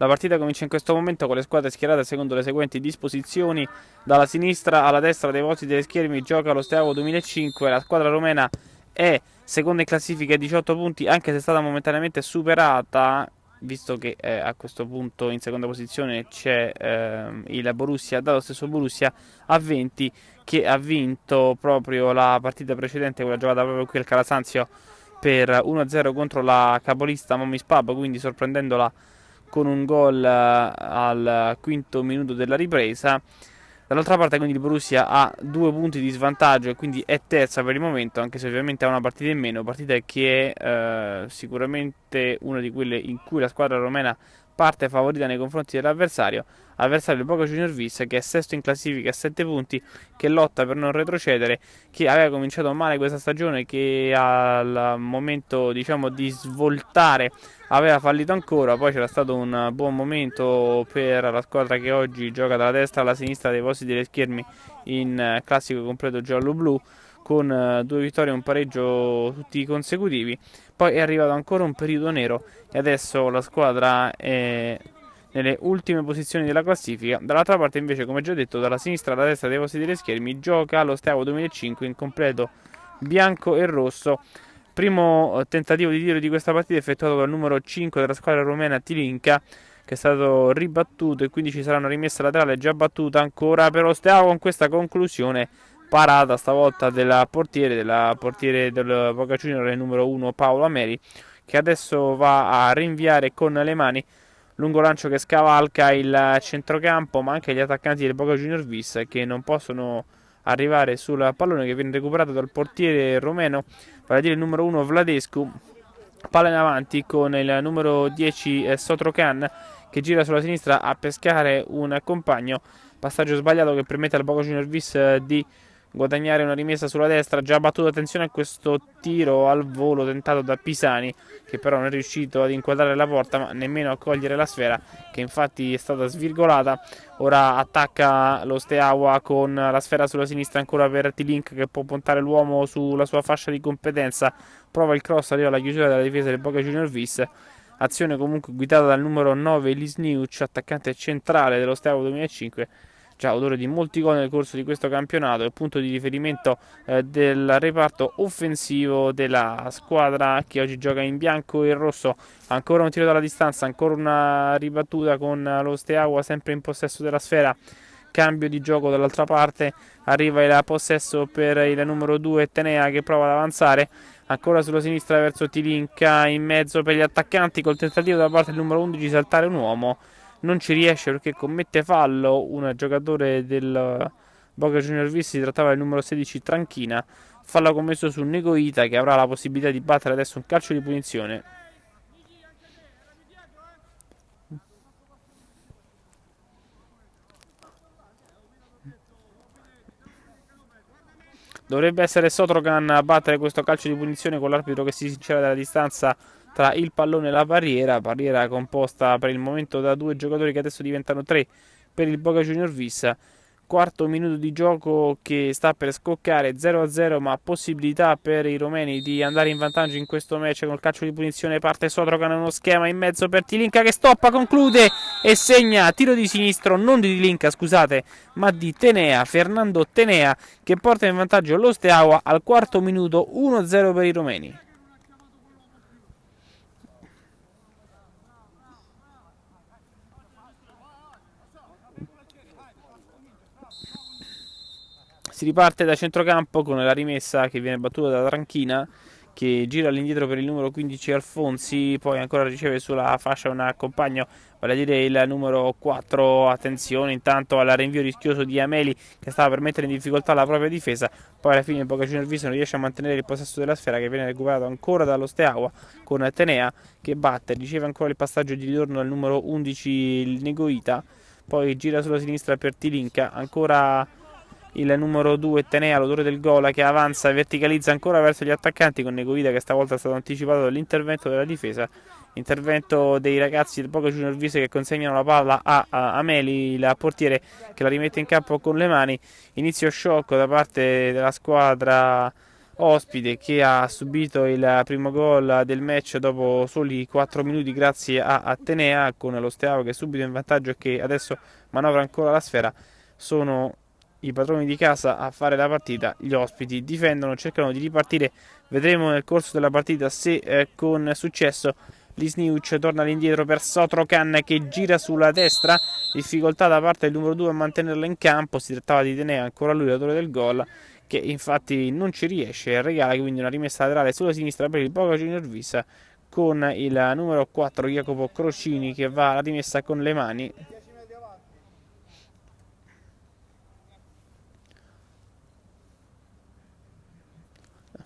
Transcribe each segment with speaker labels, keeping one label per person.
Speaker 1: La partita comincia in questo momento con le squadre schierate secondo le seguenti disposizioni. Dalla sinistra alla destra dei voti delle schermi gioca lo Steaua 2005. La squadra romena è seconda in classifica a 18 punti, anche se è stata momentaneamente superata, visto che a questo punto in seconda posizione c'è il Borussia, dallo stesso Borussia a 20, che ha vinto proprio la partita precedente, quella giocata proprio qui al Calasanzio per 1-0 contro la capolista Momis Pub, quindi sorprendendola con un gol al quinto minuto della ripresa. Dall'altra parte quindi il Borussia ha 2 punti di svantaggio e quindi è terza per il momento, anche se ovviamente ha una partita in meno, partita che è sicuramente una di quelle in cui la squadra romena parte favorita nei confronti dell'avversario. Avversario il Boca Juniors Vis, che è sesto in classifica a 7 punti, che lotta per non retrocedere, che aveva cominciato male questa stagione, che al momento diciamo di svoltare aveva fallito ancora. Poi c'era stato un buon momento per la squadra che oggi gioca dalla destra alla sinistra dei posti delle schermi in classico completo giallo-blu, con 2 vittorie e un pareggio tutti consecutivi. Poi è arrivato ancora un periodo nero e adesso la squadra è nelle ultime posizioni della classifica. Dall'altra parte invece, come già detto, dalla sinistra alla destra dei posti delle schermi gioca lo Steaua 2005 in completo bianco e rosso. Primo tentativo di tiro di questa partita effettuato dal numero 5 della squadra romena Tilinka, che è stato ribattuto, e quindi ci sarà una rimessa laterale già battuta ancora per lo Steaua, con questa conclusione parata stavolta del portiere del Boca Juniors, il numero 1 Paolo Ameri, che adesso va a rinviare con le mani lungo lancio che scavalca il centrocampo, ma anche gli attaccanti del Boca Juniors Vis, che non possono arrivare sul pallone, che viene recuperato dal portiere romeno, vale a dire il numero 1 Vladescu. Palla in avanti con il numero 10 Sotrocan, che gira sulla sinistra a pescare un compagno. Passaggio sbagliato che permette al Boca Juniors Vis di guadagnare una rimessa sulla destra. Già battuto, attenzione a questo tiro al volo tentato da Pisani, che però non è riuscito ad inquadrare la porta, ma nemmeno a cogliere la sfera, che infatti è stata svirgolata. Ora attacca lo Steaua con la sfera sulla sinistra ancora per T-Link, che può puntare l'uomo sulla sua fascia di competenza. Prova il cross, arriva alla chiusura della difesa del Boca Juniors Vis. Azione comunque guidata dal numero 9 Lisniuc, attaccante centrale dello Steaua 2005, già autore di molti gol nel corso di questo campionato, è punto di riferimento del reparto offensivo della squadra che oggi gioca in bianco e rosso. Ancora un tiro dalla distanza, ancora una ribattuta con lo Steaua sempre in possesso della sfera. Cambio di gioco dall'altra parte, arriva il possesso per il numero 2 Tenea, che prova ad avanzare ancora sulla sinistra verso Tilinka, in mezzo per gli attaccanti, col tentativo da parte del numero 11 di saltare un uomo. Non ci riesce perché commette fallo un giocatore del Boca Juniors Vis, si trattava del numero 16 Tranchina. Fallo commesso su Negoita, che avrà la possibilità di battere adesso un calcio di punizione. Dovrebbe essere Sotrogan a battere questo calcio di punizione, con l'arbitro che si sincera dalla distanza tra il pallone e la barriera composta per il momento da 2 giocatori che adesso diventano 3 per il Boca Juniors Vis. Quarto minuto di gioco che sta per scoccare, 0-0, ma possibilità per i romeni di andare in vantaggio in questo match. Con il calcio di punizione parte Sotrogan, uno schema in mezzo per Tilinka, che stoppa, conclude e segna. Tiro di sinistro, non di Tilinka scusate, ma di Tenea, Fernando Tenea, che porta in vantaggio lo Steaua al quarto minuto, 1-0 per i romeni. Si riparte da centrocampo con la rimessa che viene battuta da Tranchina, che gira all'indietro per il numero 15 Alfonsi, poi ancora riceve sulla fascia un compagno, vale a dire il numero 4. Attenzione intanto al rinvio rischioso di Ameli, che stava per mettere in difficoltà la propria difesa. Poi alla fine il Boca Juniors Vis non riesce a mantenere il possesso della sfera, che viene recuperato ancora dallo Steaua, con Tenea che batte, riceve ancora il passaggio di ritorno al numero 11 il Negoita, poi gira sulla sinistra per Tilinka, ancora il numero 2 Tenea, l'autore del gol, che avanza e verticalizza ancora verso gli attaccanti, con Negovita che stavolta è stato anticipato dall'intervento della difesa. Intervento dei ragazzi del Boca Juniors Vis, che consegnano la palla a Ameli, il portiere, che la rimette in campo con le mani. Inizio sciocco da parte della squadra ospite, che ha subito il primo gol del match dopo soli 4 minuti grazie a Atenea, con lo Steaua che è subito in vantaggio e che adesso manovra ancora la sfera. Sono i padroni di casa a fare la partita, gli ospiti difendono, cercano di ripartire, vedremo nel corso della partita se con successo. Lisniuc torna all'indietro per Sotrocan che gira sulla destra, difficoltà da parte del numero 2 a mantenerla in campo, si trattava di Tenea, ancora lui l'autore del gol, che infatti non ci riesce, regala quindi una rimessa laterale sulla sinistra per il Boca Junior Visa con il numero 4 Jacopo Crocini che va alla rimessa con le mani.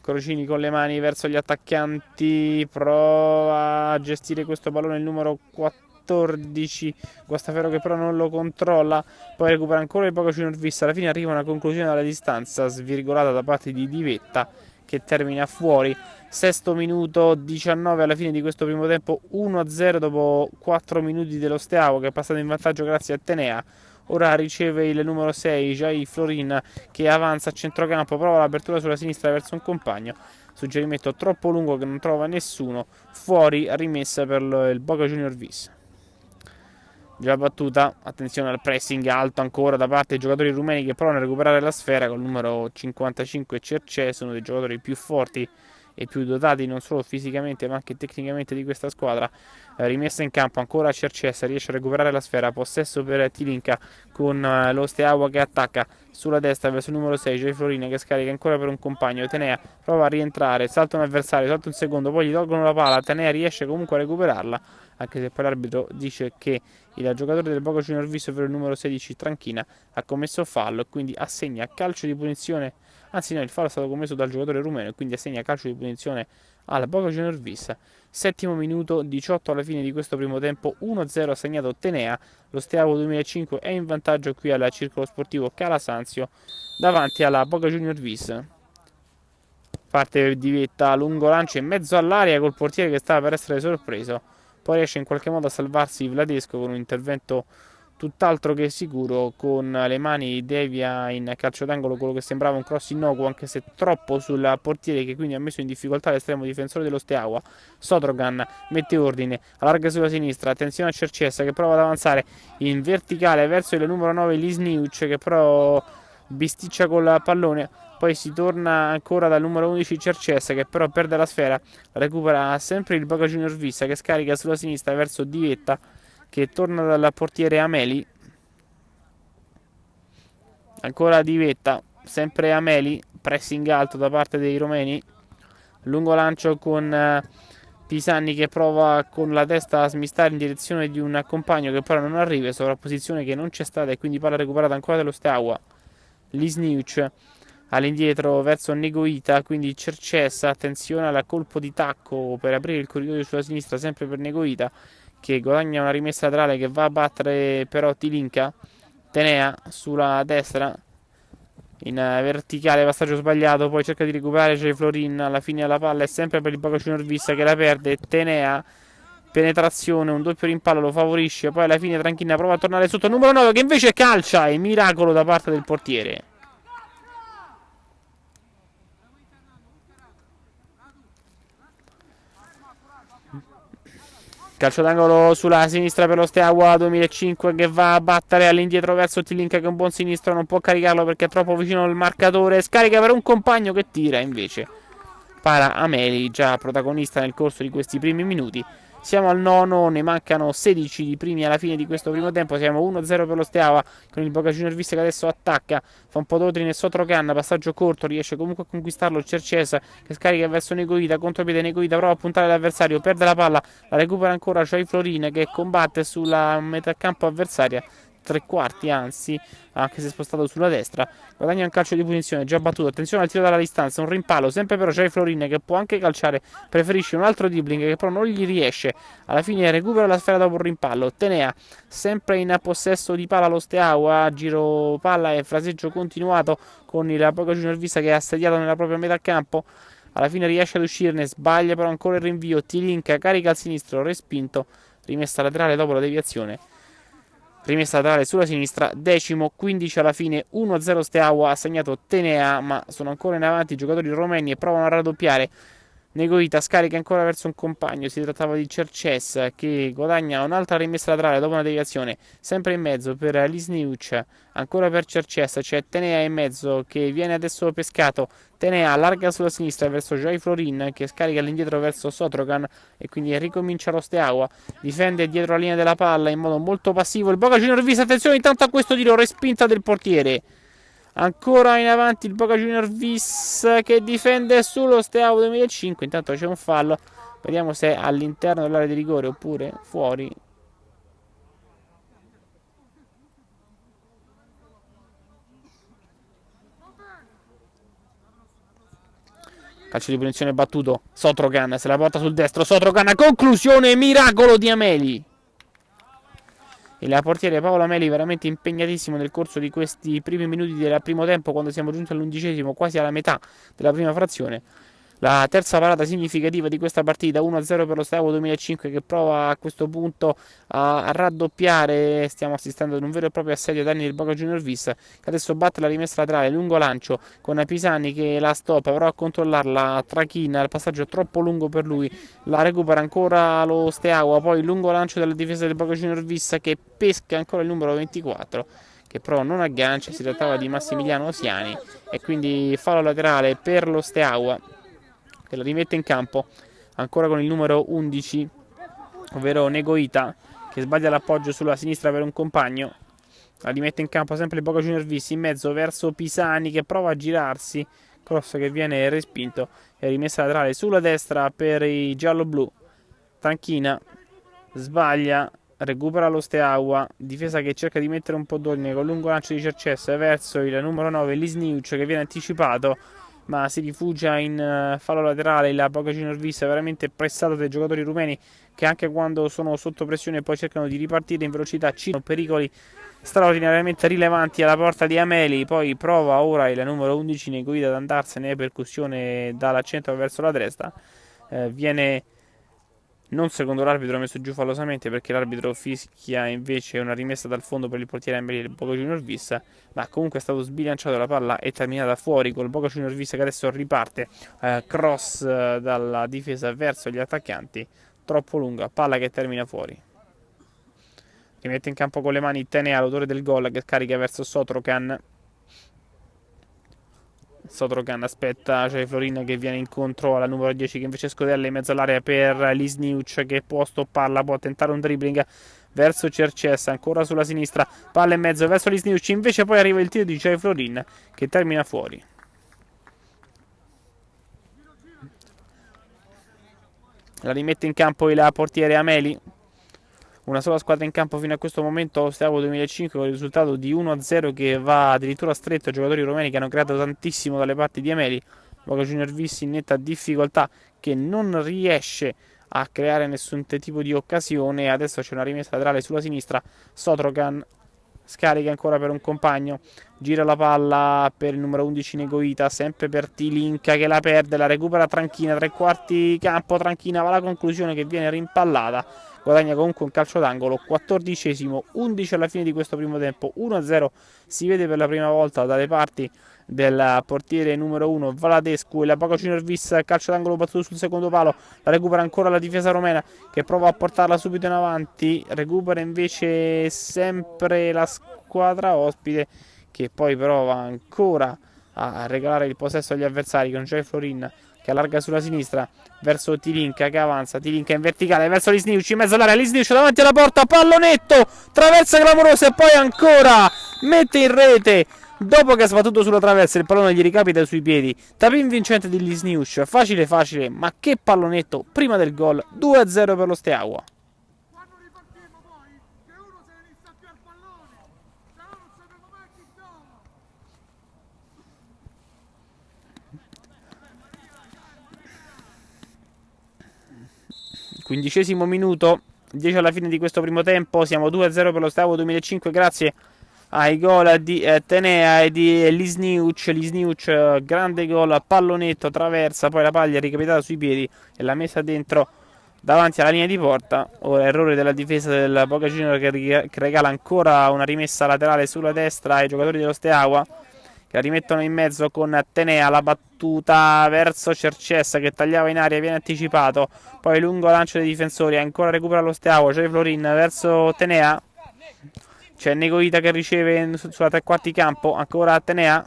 Speaker 1: Crocini con le mani verso gli attaccanti, prova a gestire questo pallone il numero 14 Guastafero che però non lo controlla, poi recupera ancora il Boca Junior Vista, alla fine arriva una conclusione dalla distanza svirgolata da parte di Divetta che termina fuori. Sesto minuto, 19 alla fine di questo primo tempo, 1-0 dopo 4 minuti dello Steaua che è passato in vantaggio grazie a Tenea. Ora riceve il numero 6 Jai Florin che avanza a centrocampo, prova l'apertura sulla sinistra verso un compagno, suggerimento troppo lungo che non trova nessuno, fuori, rimessa per il Boca Junior Vis. Già battuta, attenzione al pressing alto ancora da parte dei giocatori rumeni che provano a recuperare la sfera con il numero 55 Cercese, uno dei giocatori più forti e più dotati non solo fisicamente ma anche tecnicamente di questa squadra. Rimessa in campo ancora Cercese, riesce a recuperare la sfera, possesso per Tilinka con lo Steaua che attacca sulla destra verso il numero 6 Jai Florina che scarica ancora per un compagno. Tenea prova a rientrare, salta un avversario, salta un secondo, poi gli tolgono la palla, Tenea riesce comunque a recuperarla, anche se poi l'arbitro dice che il giocatore del Boca Junior Viso, ovvero il numero 16 Tranchina, ha commesso fallo e quindi assegna calcio di punizione. Anzi no, il fallo è stato commesso dal giocatore rumeno e quindi assegna calcio di punizione al Boca Junior Vis. Settimo minuto, 18 alla fine di questo primo tempo, 1-0 assegnato Tenea. Lo Steaua 2005 è in vantaggio qui al circolo sportivo Calasanzio davanti alla Boca Junior Vis. Parte di vetta, lungo lancio in mezzo all'area col portiere che stava per essere sorpreso. Poi riesce in qualche modo a salvarsi Vladesco con un intervento tutt'altro che sicuro, con le mani devia in calcio d'angolo quello che sembrava un cross innocuo anche se troppo sul portiere, che quindi ha messo in difficoltà l'estremo difensore dello Steaua. Sotrogan mette ordine, allarga sulla sinistra, attenzione a Cercesa che prova ad avanzare in verticale verso il numero 9 Lisniuc che però bisticcia col pallone, poi si torna ancora dal numero 11 Cercesa che però perde la sfera, recupera sempre il Boca Junior Vista che scarica sulla sinistra verso Divetta che torna dal portiere Ameli, ancora Divetta, sempre Ameli, pressing alto da parte dei romeni, lungo lancio con Pisani che prova con la testa a smistare in direzione di un compagno che però non arriva, sovrapposizione che non c'è stata e quindi palla recuperata ancora dallo Steaua. Lisniuc all'indietro verso Negoita, quindi Cercesa, attenzione al colpo di tacco per aprire il corridoio sulla sinistra sempre per Negoita che guadagna una rimessa laterale che va a battere però Tilinka. Tenea sulla destra in verticale, passaggio sbagliato, poi cerca di recuperare Jai Florin, alla fine la palla è sempre per il Boca Junior Vista che la perde. Tenea, penetrazione, un doppio rimpallo lo favorisce, poi alla fine Tranchina prova a tornare sotto il numero 9 che invece calcia, e miracolo da parte del portiere. Calcio d'angolo sulla sinistra per lo Steaua 2005 che va a battere all'indietro verso Tilinka che è un buon sinistro, non può caricarlo perché è troppo vicino al marcatore, scarica per un compagno che tira invece. Para Ameli, già protagonista nel corso di questi primi minuti. Siamo al nono, ne mancano 16 di primi alla fine di questo primo tempo, siamo 1-0 per lo Steaua con il Boca Junior Vista che adesso attacca, fa un po' d'ordine sotto canna, passaggio corto, riesce comunque a conquistarlo Cercesa che scarica verso Negoita, contropiede Negoita, prova a puntare l'avversario, perde la palla, la recupera ancora Jai Florin che combatte sulla metà campo avversaria, tre quarti anzi, anche se spostato sulla destra, guadagna un calcio di punizione, già battuto, attenzione al tiro dalla distanza, un rimpallo, sempre però Jai Florin che può anche calciare, preferisce un altro dribbling che però non gli riesce, alla fine recupera la sfera dopo un rimpallo. Tenea, sempre in possesso di palla lo Steaua, giro palla e fraseggio continuato con il Boca Junior Vista che è assediato nella propria metà campo, alla fine riesce ad uscirne, sbaglia però ancora il rinvio, Tilinka carica al sinistro, respinto, rimessa laterale dopo la deviazione. rimessa laterale sulla sinistra, decimo, 15 alla fine, 1-0 Steaua, ha segnato Tenea, ma sono ancora in avanti i giocatori romeni e provano a raddoppiare. Negoita scarica ancora verso un compagno, si trattava di Cerces che guadagna un'altra rimessa laterale dopo una deviazione, sempre in mezzo per Lisniuc, ancora per Cerces, c'è Tenea in mezzo che viene adesso pescato, Tenea allarga sulla sinistra verso Joy Florin che scarica all'indietro verso Sotrogan e quindi ricomincia lo Steaua, difende dietro la linea della palla in modo molto passivo, il Boca Junior Vis, attenzione intanto a questo tiro, respinta del portiere. Ancora in avanti il Boca Junior Vis che difende sullo Steaua 2005. Intanto c'è un fallo. Vediamo se è all'interno dell'area di rigore oppure fuori. Calcio di punizione battuto. Sotrogan se la porta sul destro. Sotrogan a conclusione. Miracolo di Ameli. Il portiere Paolo Ameli veramente impegnatissimo nel corso di questi primi minuti del primo tempo, quando siamo giunti all'11°, quasi alla metà della prima frazione. La terza parata significativa di questa partita, 1-0 per lo Steaua 2005 che prova a questo punto a raddoppiare. Stiamo assistendo ad un vero e proprio assedio ai danni del Boca Junior Vis che adesso batte la rimessa laterale, lungo lancio con Pisani che la stoppa, però a controllarla Trachina, il passaggio è troppo lungo per lui, la recupera ancora lo Steaua, poi lungo lancio della difesa del Boca Junior Vis che pesca ancora il numero 24 che però non aggancia, si trattava di Massimiliano Osiani e quindi fallo laterale per lo Steaua che la rimette in campo ancora con il numero 11, ovvero Negoita, che sbaglia l'appoggio sulla sinistra per un compagno. La rimette in campo sempre il Boca Junior Vis in mezzo verso Pisani che prova a girarsi, cross che viene respinto e rimessa laterale sulla destra per i giallo-blu. Tranchina sbaglia, recupera lo Steaua, difesa che cerca di mettere un po' d'ordine con lungo lancio di Cerces verso il numero 9 Lisniuc che viene anticipato ma si rifugia in fallo laterale. Il Boca Junior Vis è veramente pressato dai giocatori rumeni che anche quando sono sotto pressione poi cercano di ripartire in velocità, ci sono pericoli straordinariamente rilevanti alla porta di Ameli, poi prova ora il numero 11 Negoida ad andarsene, percussione dalla centro verso la destra, viene non secondo l'arbitro messo giù fallosamente perché l'arbitro fischia invece una rimessa dal fondo per il portiere Ameli del Boca Junior Vis, ma comunque è stato sbilanciato, la palla è terminata fuori col Boca Junior Vis che adesso riparte, cross dalla difesa verso gli attaccanti, troppo lunga, palla che termina fuori. Rimette in campo con le mani Tenea, l'autore del gol, che scarica verso Sotrogan. Sotrogan aspetta, c'è Florin che viene incontro alla numero 10 che invece scodella in mezzo all'area per Lisniuc che può stopparla, può tentare un dribbling verso Cerces, ancora sulla sinistra, palla in mezzo verso Lisniuc, invece poi arriva il tiro di Joy Florin che termina fuori. La rimette in campo il portiere Ameli. Una sola squadra in campo fino a questo momento, Steaua 2005, con il risultato di 1-0 che va addirittura stretto ai giocatori romeni che hanno creato tantissimo dalle parti di Ameli. Boca Junior Vis in netta difficoltà che non riesce a creare nessun tipo di occasione. Adesso c'è una rimessa laterale sulla sinistra, Sotrogan scarica ancora per un compagno, gira la palla per il numero 11 Negoita, sempre per Tilinka che la perde, la recupera Tranchina, tre quarti campo, Tranchina va alla conclusione che viene rimpallata, guadagna comunque un calcio d'angolo, 14esimo, 11 alla fine di questo primo tempo, 1-0 si vede per la prima volta dalle parti del portiere numero 1 Valadescu e la Boca Junior Vis, calcio d'angolo battuto sul secondo palo, la recupera ancora la difesa romena che prova a portarla subito in avanti, recupera invece sempre la squadra ospite che poi prova ancora a regalare il possesso agli avversari con Joy Florin che allarga sulla sinistra verso Tilinka che avanza, Tilinka in verticale verso Lisniuc in mezzo all'area, Lisniuc davanti alla porta, pallonetto, traversa clamorosa e poi ancora mette in rete. Dopo che ha sbattuto sulla traversa il pallone gli ricapita sui piedi, tapin vincente di Lisniuc, facile facile, ma che pallonetto prima del gol, 2-0 per lo Steaua.
Speaker 2: Quando ripartiamo poi, che uno se ne sta più al pallone, se no non sappiamo mai chi gioca.
Speaker 1: 15esimo minuto, 10 alla fine di questo primo tempo, siamo 2-0 per lo Steaua 2005 grazie ai gol di Tenea e di Lisniuc, grande gol, pallonetto, traversa, poi la paglia è ricapitata sui piedi e l'ha messa dentro davanti alla linea di porta. Ora errore della difesa del Boca Juniors che regala ancora una rimessa laterale sulla destra ai giocatori dello Steaua, che la rimettono in mezzo con Tenea. La battuta verso Cercessa che tagliava in aria, viene anticipato, poi lungo lancio dei difensori, ancora recupera lo Steaua, c'è Florin verso Tenea, c'è Negoita che riceve sulla tre quarti campo, ancora Tenea,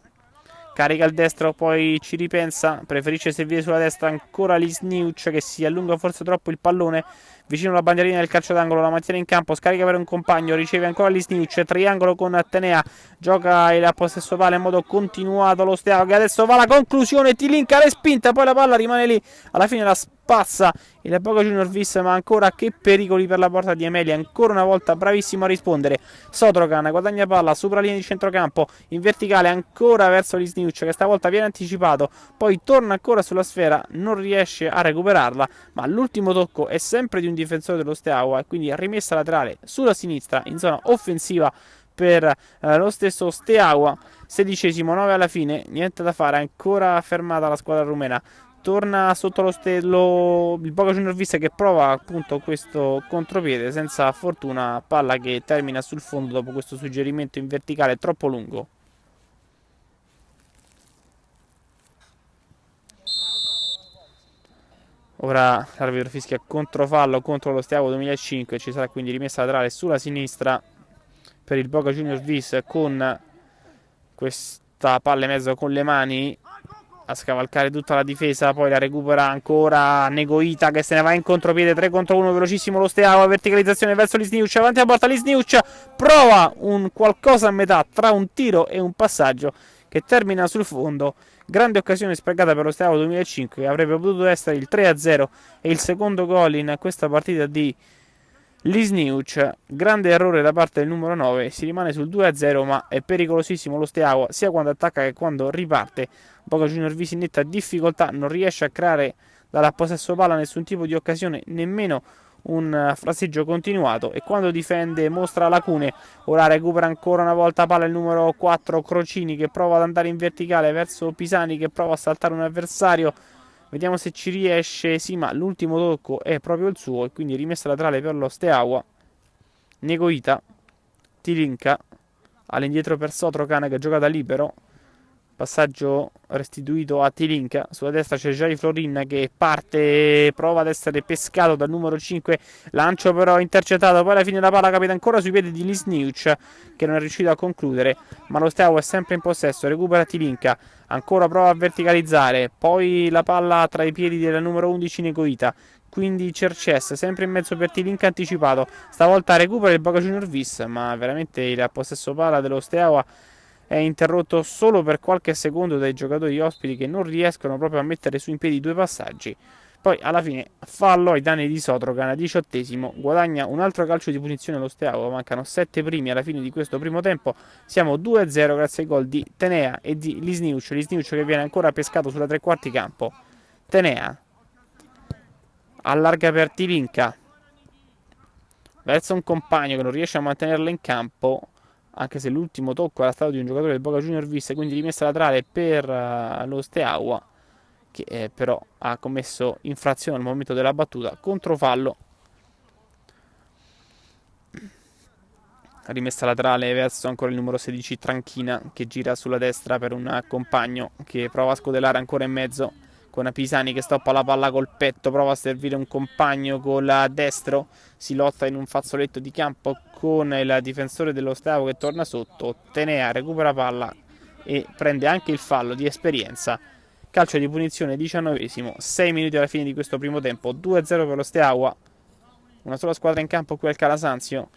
Speaker 1: carica il destro, poi ci ripensa, preferisce servire sulla destra, ancora Lisniuc che si allunga forse troppo il pallone vicino alla bandierina del calcio d'angolo, la mantiene in campo, scarica per un compagno, riceve ancora Lisniuc, triangolo con Tenea, gioca il possesso palla in modo continuato lo Steaua che adesso va alla conclusione, Tilinka respinta, poi la palla rimane lì, alla fine la spazza il Boca Juniors Vis, ma ancora che pericoli per la porta di Amelia, ancora una volta bravissimo a rispondere. Sotrocan guadagna palla, supera la linea di centrocampo, in verticale ancora verso Lisniuc che stavolta viene anticipato, poi torna ancora sulla sfera, non riesce a recuperarla, ma l'ultimo tocco è sempre di un difensore dello Steaua e quindi rimessa laterale sulla sinistra in zona offensiva per lo stesso Steaua. 16esimo, 9 alla fine, niente da fare, ancora fermata la squadra rumena. Torna sotto il Boca Juniors Vista che prova appunto questo contropiede senza fortuna, palla che termina sul fondo dopo questo suggerimento in verticale troppo lungo. Ora l'arbitro fischia controfallo contro lo Steaua 2005, ci sarà quindi rimessa laterale sulla sinistra per il Boca Juniors Vis con questa palla in mezzo con le mani a scavalcare tutta la difesa, poi la recupera ancora Negoita che se ne va in contropiede, 3 contro 1, velocissimo lo Steaua, verticalizzazione verso Lisniuc, avanti a porta Lisniuc, prova un qualcosa a metà tra un tiro e un passaggio che termina sul fondo. Grande occasione sprecata per lo Steaua 2005 che avrebbe potuto essere il 3-0 e il secondo gol in questa partita di Lisniuc. Grande errore da parte del numero 9, si rimane sul 2-0 ma è pericolosissimo lo Steaua sia quando attacca che quando riparte. Boca Juniors Vis in netta difficoltà, non riesce a creare dalla possesso palla nessun tipo di occasione, nemmeno un fraseggio continuato, e quando difende mostra lacune. Ora recupera ancora una volta palla il numero 4 Crocini che prova ad andare in verticale verso Pisani che prova a saltare un avversario, vediamo se ci riesce. Sì, ma l'ultimo tocco è proprio il suo e quindi rimessa laterale per lo Steaua. Negoita, Tilinka all'indietro per Sotrocan che gioca da libero, passaggio restituito a Tilinka, sulla destra c'è Jai Florin che parte, prova ad essere pescato dal numero 5, lancio però intercettato, poi alla fine la palla capita ancora sui piedi di Lisniuc che non è riuscito a concludere, ma lo Steaua è sempre in possesso, recupera Tilinka, ancora prova a verticalizzare, poi la palla tra i piedi del numero 11 Negoita, quindi Cerces sempre in mezzo per Tilinka anticipato, stavolta recupera il Boca Juniors Vis, ma veramente il possesso palla dello Steaua è interrotto solo per qualche secondo dai giocatori ospiti che non riescono proprio a mettere su in piedi due passaggi. Poi alla fine fallo ai danni di Sotrocan, 18esimo, guadagna un altro calcio di punizione lo Steaua, mancano 7 primi alla fine di questo primo tempo, siamo 2-0 grazie ai gol di Tenea e di Lisniuc, Lisniuc che viene ancora pescato sulla tre quarti campo, Tenea allarga per Tilinka verso un compagno che non riesce a mantenerla in campo, anche se l'ultimo tocco era stato di un giocatore del Boca Juniors Vis, quindi rimessa laterale per lo Steaua che però ha commesso infrazione al momento della battuta, controfallo, rimessa laterale verso ancora il numero 16 Tranchina che gira sulla destra per un compagno che prova a scodellare ancora in mezzo con Pisani che stoppa la palla col petto, prova a servire un compagno col destro, si lotta in un fazzoletto di campo con il difensore dello Steaua che torna sotto, Tenea recupera palla e prende anche il fallo di esperienza. Calcio di punizione 19esimo, 6 minuti alla fine di questo primo tempo, 2-0 per lo Steaua, una sola squadra in campo qui al Calasanzio,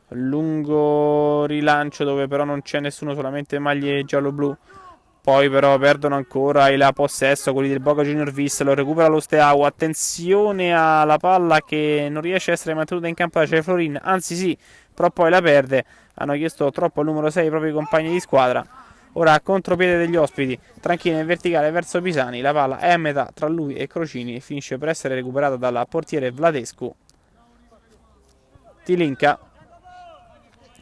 Speaker 1: lungo rilancio dove però non c'è nessuno, solamente maglie giallo-blu. Poi però perdono ancora il possesso quelli del Boca Juniors Vis, lo recupera lo Steaua, attenzione alla palla che non riesce a essere mantenuta in campo da Florin, anzi sì, però poi la perde, hanno chiesto troppo al numero 6 i propri compagni di squadra. Ora contropiede degli ospiti, Tranchina in verticale verso Pisani, la palla è a metà tra lui e Crocini e finisce per essere recuperata dal portiere Vladescu. Tilinka,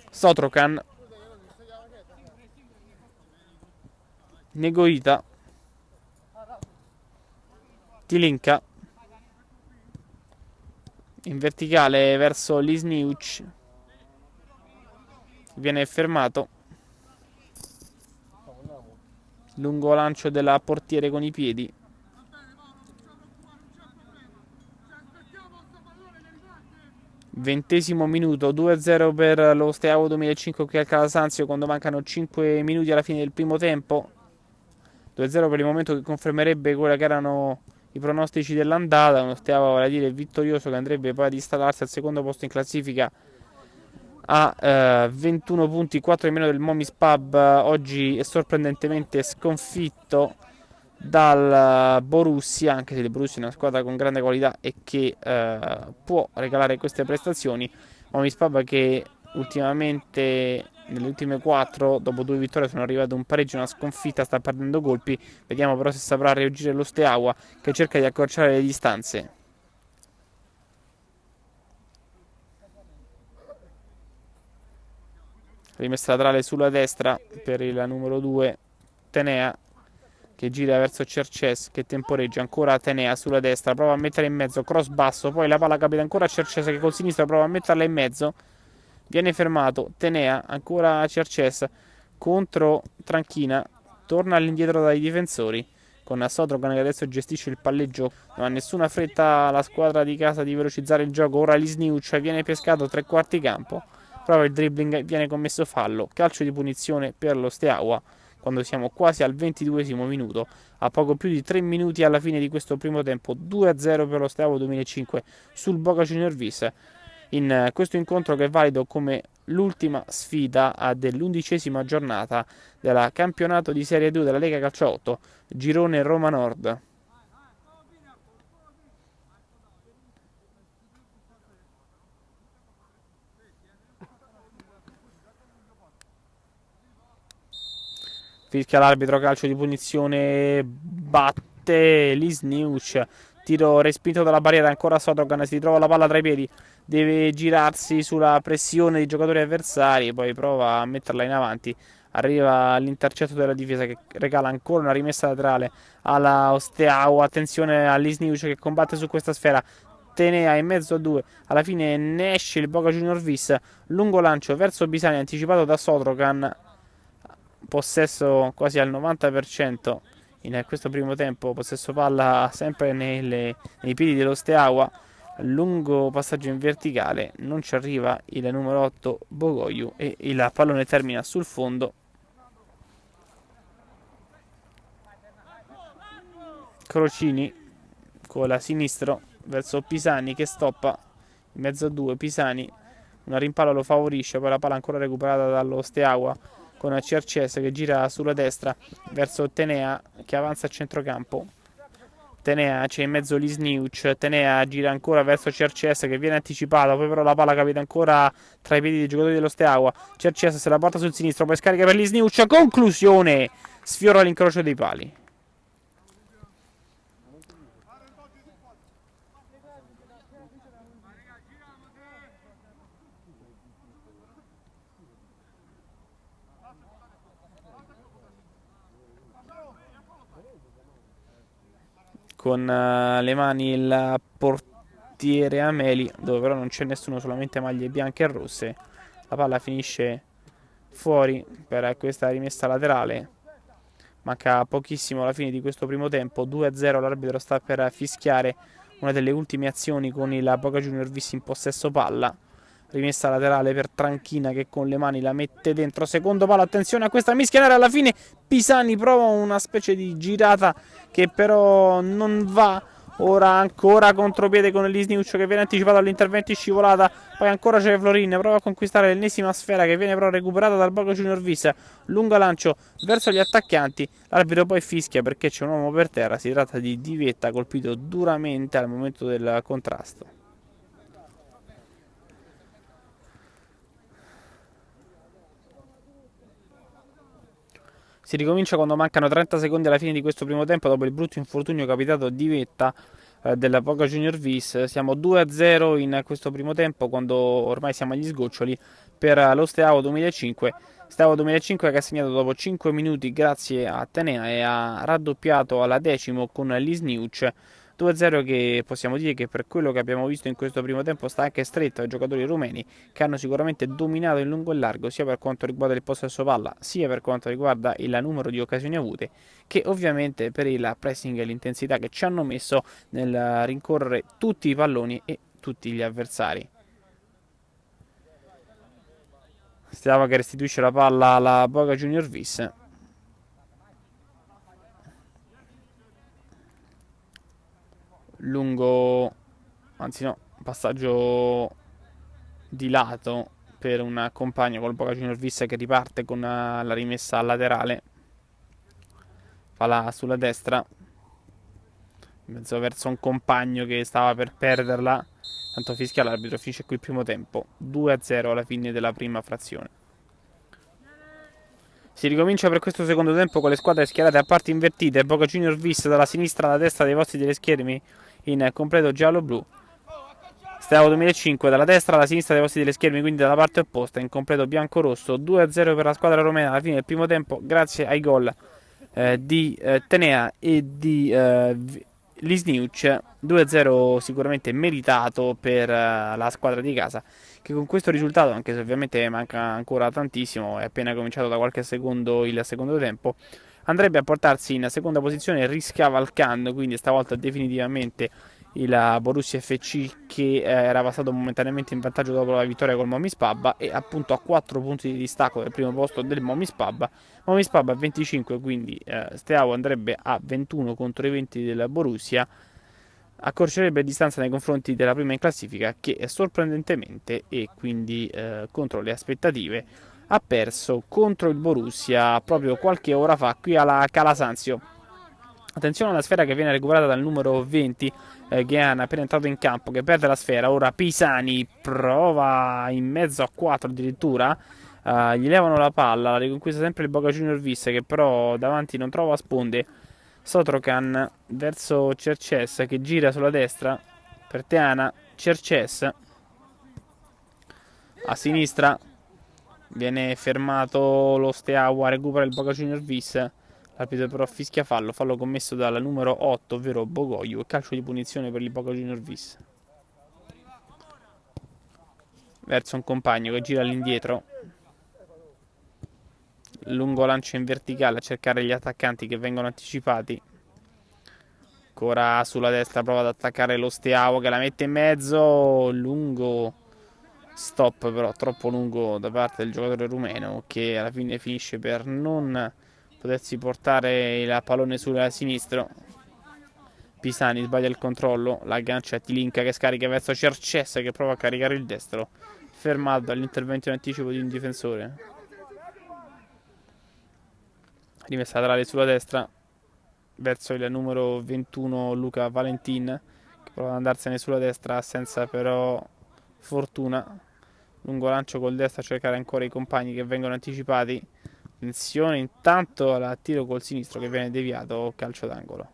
Speaker 1: Sotrocan, Negoita, Tilinka, in verticale verso Lisniuc, viene fermato. Lungo lancio della portiere con i piedi.
Speaker 2: Va bene, Paolo, non ci preoccupare, non c'è problema. Ci aspettiamo sto pallone che riparte.
Speaker 1: 20° minuto, 2-0 per lo Steaua 2005 qui al Calasanzio quando mancano 5 minuti alla fine del primo tempo. 2-0 per il momento, che confermerebbe quelli che erano i pronostici dell'andata. Uno Steaua, vale a dire, vittorioso, che andrebbe poi ad installarsi al secondo posto in classifica a 21 punti, 4 in meno del Momis Pub. Oggi è sorprendentemente sconfitto dal Borussia, anche se il Borussia è una squadra con grande qualità e che può regalare queste prestazioni. Momis Pub che ultimamente, nelle ultime 4, dopo 2 vittorie, sono arrivate un pareggio e una sconfitta, sta perdendo colpi. Vediamo però se saprà reagire lo Steaua, che cerca di accorciare le distanze. Rimessa laterale sulla destra per il numero 2 Tenea, che gira verso Cerces, che temporeggia ancora Tenea sulla destra, prova a mettere in mezzo, cross basso, poi la palla capita ancora a Cerces, che col sinistro prova a metterla in mezzo, viene fermato Tenea, ancora Cerces contro Tranchina, torna all'indietro dai difensori con Sodrogan che adesso gestisce il palleggio. Non ha nessuna fretta la squadra di casa di velocizzare il gioco. Ora Lisniuc viene pescato 3/4 campo, prova il dribbling, viene commesso fallo, calcio di punizione per lo Steaua quando siamo quasi al 22° minuto, a poco più di 3 minuti alla fine di questo primo tempo. 2-0 per lo Steaua 2005 sul Boca Juniors Vis, in questo incontro che è valido come l'ultima sfida dell'11ª giornata del campionato di Serie 2 della Lega Calcio 8, girone Roma Nord. Fischia l'arbitro, calcio di punizione, batte Lisniuc, tiro respinto dalla barriera, ancora Sotogan, si trova la palla tra i piedi, deve girarsi sulla pressione dei giocatori avversari, poi prova a metterla in avanti, arriva l'intercetto della difesa che regala ancora una rimessa laterale alla Steaua. Attenzione a Lisniuc che combatte su questa sfera, Tenea in mezzo a due, alla fine ne esce il Boca Juniors Vis, lungo lancio verso Bisani anticipato da Sotrogan, possesso quasi al 90% in questo primo tempo, possesso palla sempre nei piedi dello Steaua, lungo passaggio in verticale, non ci arriva il numero 8 Bogoiu e il pallone termina sul fondo. Crocini con la sinistro verso Pisani che stoppa in mezzo a due. Pisani, una rimpalla lo favorisce, poi la palla ancora recuperata dallo Steaua con Cerces che gira sulla destra verso Tenea che avanza a centrocampo. Tenea, c'è in mezzo Lisniuc, Tenea gira ancora verso Cerces che viene anticipato, poi però la palla capita ancora tra i piedi dei giocatori dello Steaua. Cerces se la porta sul sinistro, poi scarica per Lisniuc, conclusione, sfiora l'incrocio dei pali. Con le mani il portiere Ameli, dove però non c'è nessuno, solamente maglie bianche e rosse. La palla finisce fuori per questa rimessa laterale. Manca pochissimo alla fine di questo primo tempo, 2-0, l'arbitro sta per fischiare una delle ultime azioni con il Boca Juniors Vis in possesso palla. Rimessa laterale per Tranchina che con le mani la mette dentro, secondo palo, attenzione a questa mischia alla fine Pisani prova una specie di girata che però non va. Ora ancora contropiede con Lisniuc che viene anticipato all'intervento in scivolata, poi ancora c'è Florin, prova a conquistare l'ennesima sfera che viene però recuperata dal Boca Juniors Vis, lungo lancio verso gli attaccanti, l'arbitro poi fischia perché c'è un uomo per terra, si tratta di Divetta colpito duramente al momento del contrasto. Si ricomincia quando mancano 30 secondi alla fine di questo primo tempo dopo il brutto infortunio capitato di Vetta della Boca Juniors Vis. Siamo 2-0 in questo primo tempo quando ormai siamo agli sgoccioli per lo Steaua 2005. Steaua 2005 che ha segnato dopo 5 minuti grazie a Tenea e ha raddoppiato alla decimo con Lisniuc. 2-0 che possiamo dire che per quello che abbiamo visto in questo primo tempo sta anche stretto ai giocatori rumeni, che hanno sicuramente dominato in lungo e largo sia per quanto riguarda il possesso palla sia per quanto riguarda il numero di occasioni avute, che ovviamente per il pressing e l'intensità che ci hanno messo nel rincorrere tutti i palloni e tutti gli avversari. Stiamo che restituisce la palla alla Boca Junior Vis. Lungo, anzi no, passaggio di lato per un compagno col Boca Junior Vis che riparte con la rimessa laterale. Palla sulla destra, in mezzo verso un compagno che stava per perderla. Tanto fischia l'arbitro, finisce qui il primo tempo. 2-0 alla fine della prima frazione. Si ricomincia per questo secondo tempo con le squadre schierate a parti invertite. Boca Junior Vis dalla sinistra alla destra dei vostri delle schermi in completo giallo-blu. Steaua 2005 dalla destra alla sinistra dei vostri delle schermi, quindi dalla parte opposta, in completo bianco-rosso. 2-0 per la squadra romena alla fine del primo tempo, grazie ai gol di Tenea e di Lisniuc. 2-0 sicuramente meritato per la squadra di casa, che con questo risultato, anche se ovviamente manca ancora tantissimo, è appena cominciato da qualche secondo il secondo tempo, andrebbe a portarsi in seconda posizione riscavalcando quindi stavolta definitivamente il Borussia FC, che era passato momentaneamente in vantaggio dopo la vittoria col Momis Pabba, e appunto a 4 punti di distacco dal primo posto del Momis Pabba a 25, quindi Steaua andrebbe a 21 contro i 20 del Borussia, accorcerebbe distanza nei confronti della prima in classifica, che sorprendentemente e quindi contro le aspettative ha perso contro il Borussia proprio qualche ora fa qui alla Calasanzio. Attenzione alla sfera che viene recuperata dal numero 20, Gheana, appena entrato in campo, che perde la sfera. Ora Pisani prova in mezzo a 4 addirittura, gli levano la palla, la riconquista sempre il Boca Junior Vis, che però davanti non trova sponde. Sotrocan verso Cerces, che gira sulla destra per Teana. Cerces a sinistra, viene fermato lo Steaua, recupera il Boca Junior Vis. L'arbitro però fischia fallo commesso dal numero 8, ovvero Bogoglio, e calcio di punizione per il Boca Junior Vis. Verso un compagno che gira all'indietro. Lungo lancio in verticale a cercare gli attaccanti che vengono anticipati. Ancora sulla destra prova ad attaccare lo Steaua, che la mette in mezzo. Lungo stop però troppo lungo da parte del giocatore rumeno, che alla fine finisce per non potersi portare il pallone sulla sinistra. Pisani sbaglia il controllo, l'aggancia a Tilinka che scarica verso Cerces, che prova a caricare il destro, fermato dall'intervento in anticipo di un difensore. Rimessa laterale sulla destra verso il numero 21 Luca Valentin, che prova ad andarsene sulla destra senza però fortuna. Lungo lancio col destro a cercare ancora i compagni che vengono anticipati. Attenzione intanto al tiro col sinistro che viene deviato, calcio d'angolo.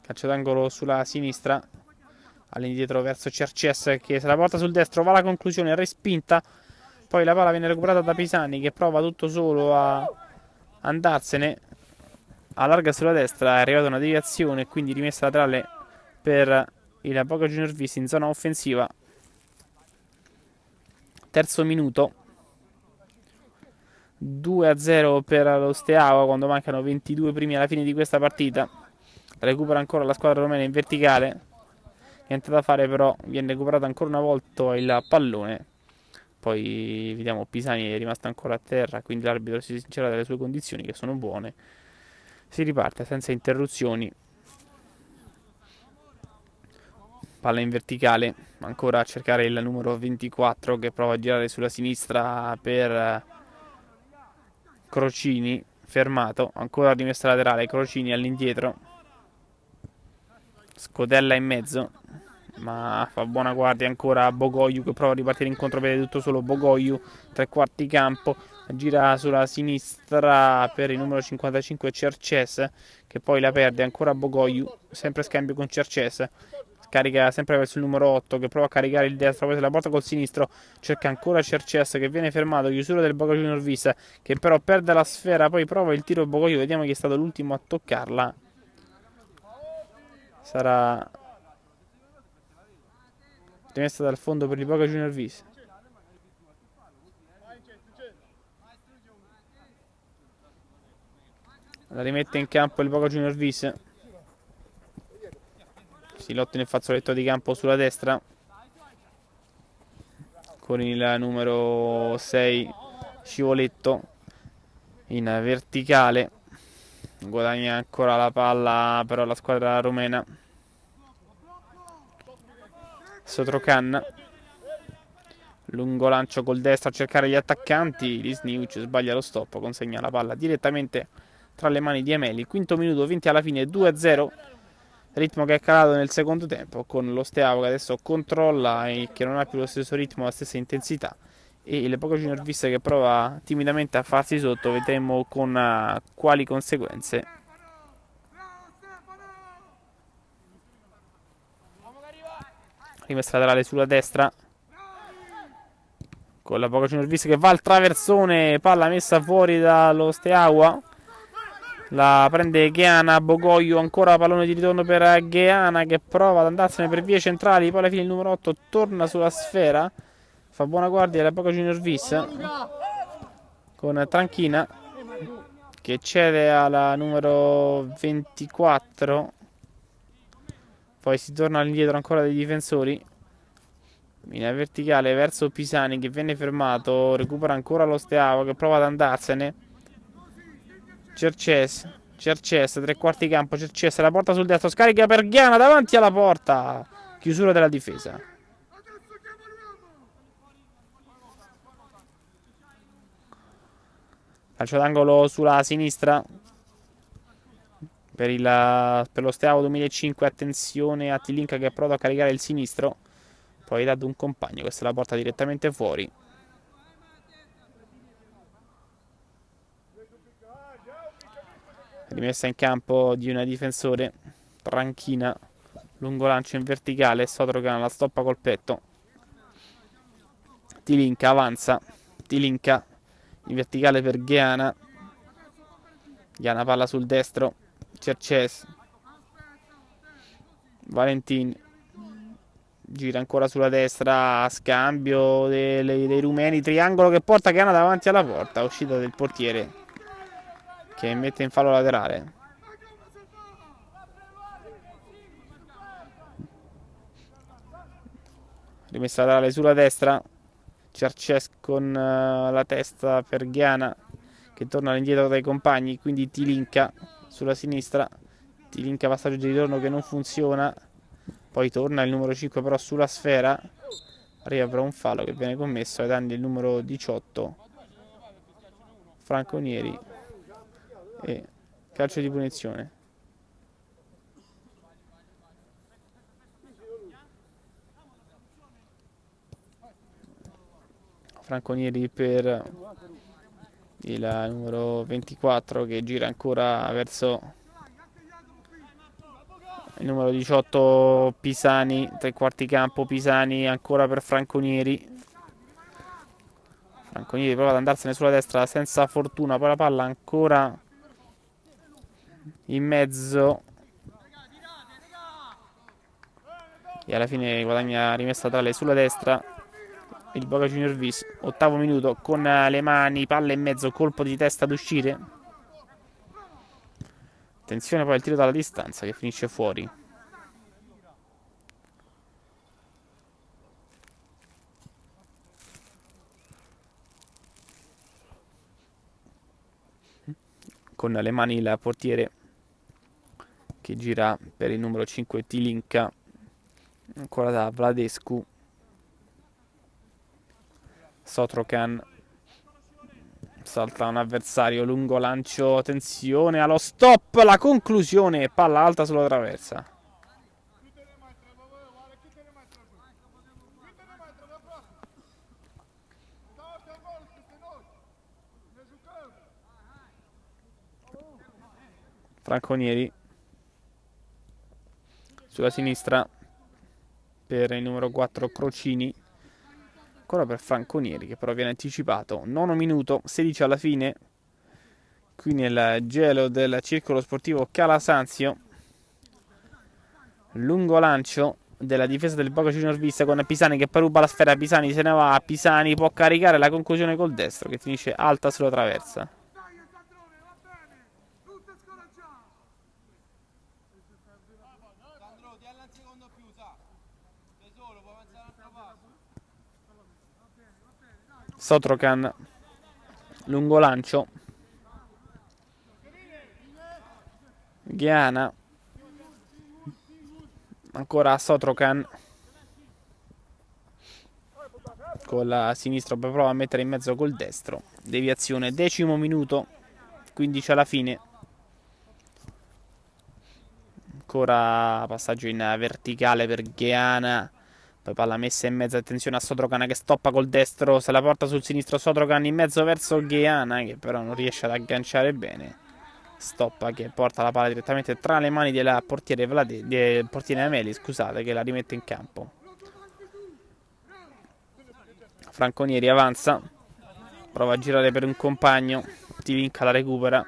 Speaker 1: Calcio d'angolo sulla sinistra, all'indietro verso Cerces, che se la porta sul destro, va alla conclusione, respinta. Poi la palla viene recuperata da Pisani, che prova tutto solo a andarsene. Allarga sulla destra, è arrivata una deviazione, quindi rimessa laterale per il Boca Junior Vis in zona offensiva. Terzo minuto, 2-0 per lo Steaua quando mancano 22 primi alla fine di questa partita. Recupera ancora la squadra romena in verticale. Niente da fare però, viene recuperato ancora una volta il pallone. Poi vediamo Pisani è rimasto ancora a terra, quindi l'arbitro si sincera delle sue condizioni, che sono buone. Si riparte senza interruzioni. Palla in verticale, ancora a cercare il numero 24 che prova a girare sulla sinistra per Crocini, fermato. Ancora rimessa laterale, Crocini all'indietro. Scodella in mezzo, ma fa buona guardia ancora Bogoglio, che prova a ripartire in contropiede, tutto solo Bogoglio, tre quarti campo, gira sulla sinistra per il numero 55 Cerces, che poi la perde. Ancora Bogoglio, sempre scambio con Cerces, carica sempre verso il numero 8 che prova a caricare il destro, poi se la porta col sinistro, cerca ancora Cerces che viene fermato, chiusura del Boca Junior Vis che però perde la sfera, poi prova il tiro Bogoglio, vediamo chi è stato l'ultimo a toccarla. Sarà rimessa dal fondo per il Boca Junior Vis. La rimette in campo il Boca Junior Vis. Si lotta nel fazzoletto di campo sulla destra con il numero 6 Scivoletto in verticale. Guadagna ancora la palla però la squadra rumena. Sotrocan, lungo lancio col destro a cercare gli attaccanti. Lisniuc sbaglia lo stop, consegna la palla direttamente tra le mani di Emeli. Quinto minuto, 20 alla fine, 2-0. Ritmo che è calato nel secondo tempo con lo Steaua che adesso controlla e che non ha più lo stesso ritmo, la stessa intensità, e il Boca Junior Vis che prova timidamente a farsi sotto. Vedremo con quali conseguenze. Rimessa laterale sulla destra con la Boca Junior Vis che va al traversone, palla messa fuori dallo Steaua. La prende Gheana, Bogoglio, ancora pallone di ritorno per Gheana che prova ad andarsene per vie centrali, poi alla fine il numero 8 torna sulla sfera, fa buona guardia la Boca Junior Vis con Tranchina che cede alla numero 24, poi si torna all'indietro ancora dei difensori, linea verticale verso Pisani che viene fermato, recupera ancora lo Steaua che prova ad andarsene. Cerces, tre quarti campo, Cerces la porta sul destro, scarica per Ghiana davanti alla porta, chiusura della difesa. Calcio d'angolo sulla sinistra per lo Steaua 2005, attenzione a Tilinka che prova a caricare il sinistro, poi dà ad un compagno che se la porta direttamente fuori. Rimessa in campo di una difensore, Tranchina, lungo lancio in verticale, Sotrocan la stoppa col petto. Tilinka avanza, Tilinka in verticale per Gheana. Gheana palla sul destro, Cerces, Valentin gira ancora sulla destra, scambio dei rumeni, triangolo che porta Gheana davanti alla porta, uscita del portiere che mette in fallo laterale. Rimessa laterale sulla destra, Cerces con la testa per Gheana che torna all'indietro dai compagni, quindi Tilinka sulla sinistra, Tilinka passaggio di ritorno che non funziona, poi torna il numero 5 però sulla sfera, arriva però un fallo che viene commesso ai danni del numero 18 Franconieri e calcio di punizione. Franconieri per il numero 24 che gira ancora verso il numero 18 Pisani, tre quarti campo Pisani ancora per Franconieri. Franconieri prova ad andarsene sulla destra senza fortuna, poi la palla ancora in mezzo e alla fine guadagna rimessa laterale sulla destra il Boca Junior Vis. Ottavo minuto con le mani, palla in mezzo, colpo di testa ad uscire. Attenzione poi al tiro dalla distanza che finisce fuori. Con le mani il portiere che gira per il numero 5 Tilinka, ancora da Vladescu. Sotrocan salta un avversario, lungo lancio, attenzione allo stop, la conclusione, palla alta sulla traversa. Franconieri sulla sinistra, per il numero 4 Crocini. Ancora per Franconieri che però viene anticipato. Nono minuto, 16 alla fine. Qui nel gelo del circolo sportivo Calasanzio. Lungo lancio della difesa del Boca Juniors Vista con Pisani che poi ruba la sfera. Pisani se ne va. Pisani può caricare la conclusione col destro che finisce alta sulla traversa.
Speaker 2: Dai, Sandrone, va bene. Non ti scoraggiare.
Speaker 3: Sandro, ti alla un secondo più, sa. Sei solo, puoi avanzare un altro passo.
Speaker 1: Sotrocan. Lungo lancio. Ghiana. Ancora Sotrocan. Con la sinistra poi prova a mettere in mezzo col destro. Deviazione, 10° minuto, 15 alla fine. Ancora passaggio in verticale per Ghiana. Poi palla messa in mezzo, attenzione a Sotrocan che stoppa col destro. Se la porta sul sinistro Sotrocan in mezzo verso Ghiana che però non riesce ad agganciare bene. Stoppa che porta la palla direttamente tra le mani del portiere Ameli, scusate, che la rimette in campo. Franconieri avanza, prova a girare per un compagno, Tilinca la recupera.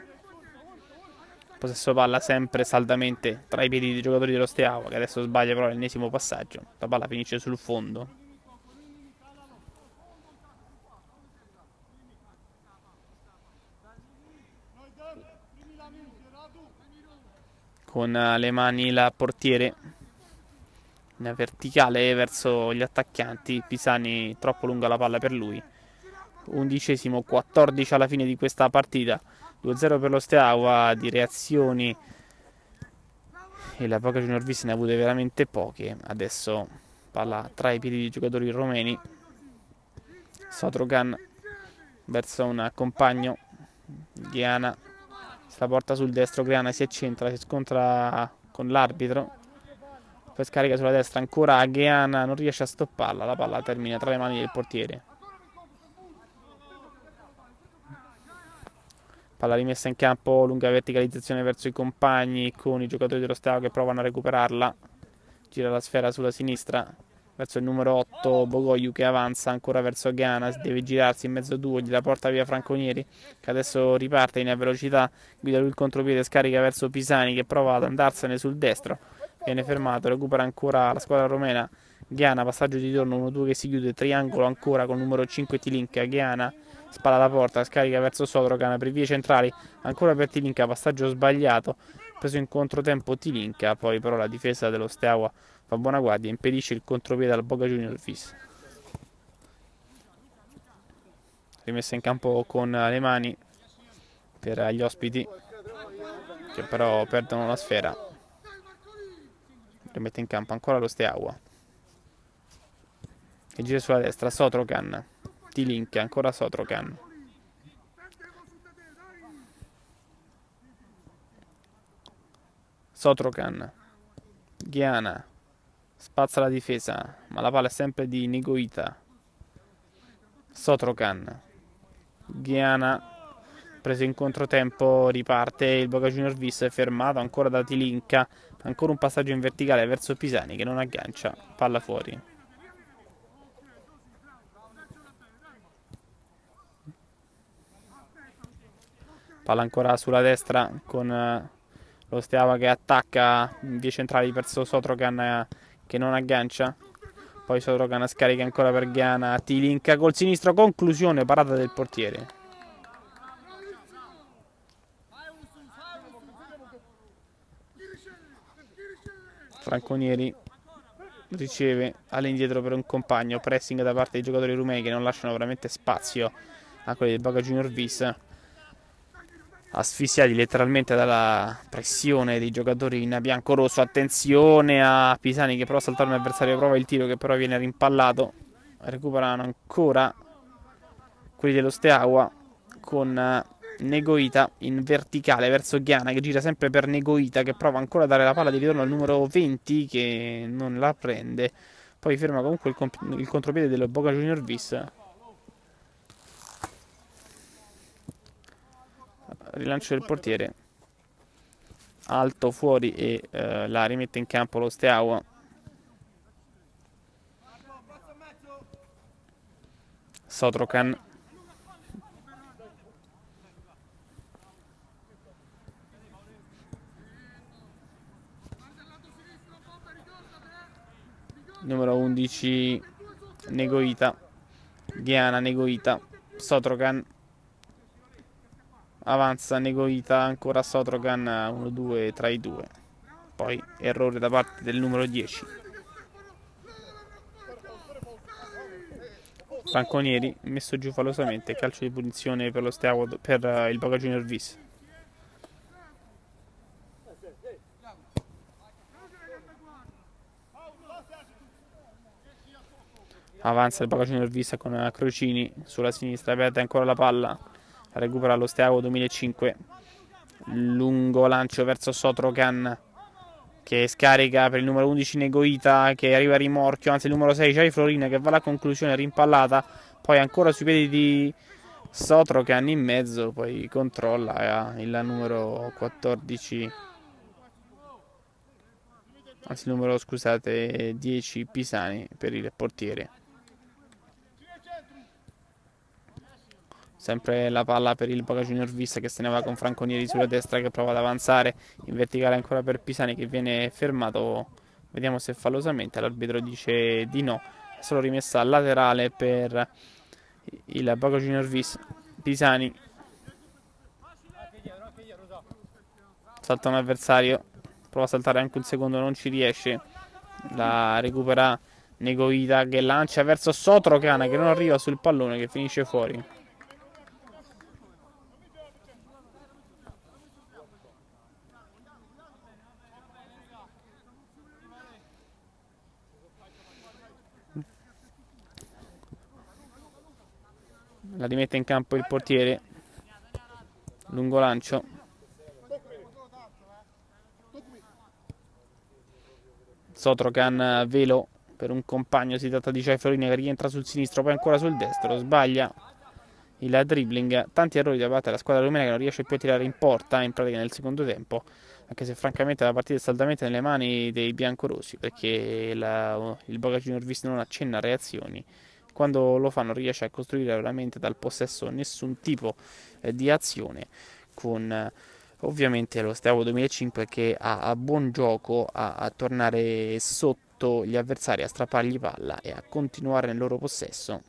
Speaker 1: Possesso palla sempre saldamente tra i piedi dei giocatori dello Steaua, che adesso sbaglia però l'ennesimo passaggio. La palla finisce sul fondo. Con le mani il portiere in verticale verso gli attaccanti. Pisani troppo lunga la palla per lui. 11°, 14 alla fine di questa partita. 2-0 per lo Steaua. Di reazioni e la Boca Juniors Vista ne ha avute veramente poche. Adesso palla tra i piedi dei giocatori romeni. Sotrocan verso un compagno. Ghiana se la porta sul destro. Ghiana si accentra, si scontra con l'arbitro. Poi scarica sulla destra ancora Ghiana, non riesce a stopparla. La palla termina tra le mani del portiere. Palla rimessa in campo, lunga verticalizzazione verso i compagni con i giocatori dello Steaua che provano a recuperarla. Gira la sfera sulla sinistra verso il numero 8 Bogoiu che avanza ancora verso Ghiana, deve girarsi in mezzo a due, gliela porta via Franconieri che adesso riparte in velocità, guida lui il contropiede, scarica verso Pisani che prova ad andarsene sul destro, viene fermato, recupera ancora la squadra romena. Ghiana, passaggio di torno 1-2 che si chiude, triangolo ancora con il numero 5 Tilinca. Ghiana spalla la porta, scarica verso Sotrocan per vie centrali, ancora per Tilinca, passaggio sbagliato, preso in controtempo Tilinca, poi però la difesa dello Steaua fa buona guardia e impedisce il contropiede al Boca Juniors Vista. Rimessa in campo con le mani per gli ospiti che però perdono la sfera. Rimette in campo ancora lo Steaua e gira sulla destra Sotrocan. Tilinca, ancora Sotrocan. Sotrocan. Ghiana. Spazza la difesa, ma la palla è sempre di Negoita. Sotrocan. Ghiana. Preso in controtempo, riparte il Boca Juniors Vista, è fermato ancora da Tilinca. Ancora un passaggio in verticale verso Pisani che non aggancia. Palla fuori. Palla ancora sulla destra con lo Steaua che attacca in vie centrali verso Sotrocan che non aggancia. Poi Sotrocan scarica ancora per Ghiana. Tilinca col sinistro, conclusione, parata del portiere. Franconieri riceve all'indietro per un compagno, pressing da parte dei giocatori rumeni che non lasciano veramente spazio a quelli del Boca Juniors Vista, asfissiati letteralmente dalla pressione dei giocatori in bianco-rosso. Attenzione a Pisani che prova a saltare un avversario, prova il tiro che però viene rimpallato. Recuperano ancora quelli dello Steaua con Negoita in verticale verso Ghiana che gira sempre per Negoita che prova ancora a dare la palla di ritorno al numero 20 che non la prende. Poi ferma comunque il contropiede dello Boca Juniors Vista. Rilancio del portiere alto fuori e la rimette in campo lo Steaua. Sotrokan. Numero 11 Negoita. Gheana, Negoita, Sotrokan. Avanza Negoita, ancora Sotrokan, 1-2 tra i due. Poi errore da parte del numero 10. Franconieri messo giù falosamente, calcio di punizione per lo Steaua, per il Boca Junior Vis. Avanza il Boca Junior Vis con Crocini sulla sinistra, perde ancora la palla, recupera lo Steaua 2005. Lungo lancio verso Sotrokan, che scarica per il numero 11 Negoita, che arriva a rimorchio, anzi il numero 6 Jai Florina, che va alla conclusione rimpallata, poi ancora sui piedi di Sotrokan in mezzo, poi controlla il numero 14, anzi il numero, scusate, 10 Pisani per il portiere. Sempre la palla per il Boca Junior Vis, che se ne va con Franconieri sulla destra, che prova ad avanzare in verticale ancora per Pisani, che viene fermato, vediamo se fallosamente, l'arbitro dice di no, è solo rimessa laterale per il Boca Junior Vis. Pisani salta un avversario, prova a saltare anche un secondo, non ci riesce, la recupera Negoita, che lancia verso Sotrokan, che non arriva sul pallone, che finisce fuori. La rimette in campo il portiere. Lungo lancio. Sotrokan velo per un compagno. Si tratta di Jai Florina, che rientra sul sinistro, poi ancora sul destro. Sbaglia il dribbling. Tanti errori da parte della squadra rumena, che non riesce più a tirare in porta in pratica nel secondo tempo. Anche se francamente la partita è saldamente nelle mani dei biancorossi, perché il Boca Junior Vis non accenna reazioni. Quando lo fa non riesce a costruire veramente dal possesso nessun tipo di azione, con ovviamente lo Steaua 2005 che ha buon gioco a tornare sotto gli avversari, a strappargli palla e a continuare nel loro possesso.